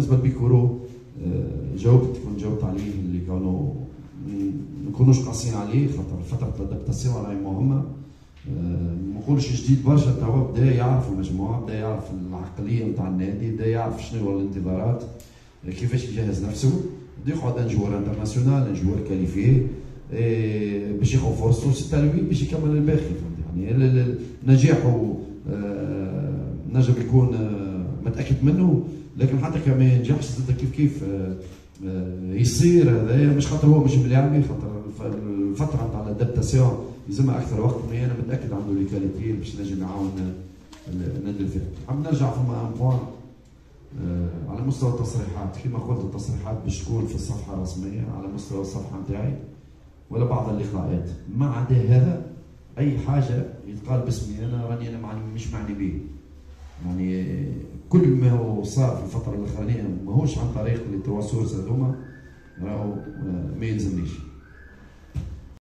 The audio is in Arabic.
بالنسبه لبيكورو كنت جاوبت عليه اللي كانوا ما نكونوش قاسيين عليه، خاطر فتره الادابتاسيون راهي مهمه. ما نقولش جديد برشا، توا بدا يعرف المجموعه، بدا يعرف العقليه نتاع النادي، بدا يعرف شنو هو الانتظارات، كيفاش يجهز نفسه، بدا يقعد ان جوار انترناسيونال، ان جوار كاليفي باش ياخذ فرصته، سي تالوي باش يكمل الباقي. يعني نجاحه نجم يكون متاكد منه، لكن حتى كان ما ينجحش زاد كيف يصير هذايا مش خاطر هو مش ملاعبي، خاطر الفتره نتاع الادابتاسيون يلزمها اكثر وقت، مي انا متاكد عنده لي كاليتي باش نجم يعاون النادي الفريق. حاب نرجع فما ان بوان على مستوى التصريحات، كما قلت التصريحات باش تكون في الصفحه الرسميه على مستوى الصفحه نتاعي ولا بعض اللقاءات. ما عدا هذا اي حاجه يتقال باسمي انا راني مش معني به. يعني كل ما هو صار في الفتره الاخرانيه ماهوش عن طريق لي توا سورس هذوما راهو ما يلزمنيش.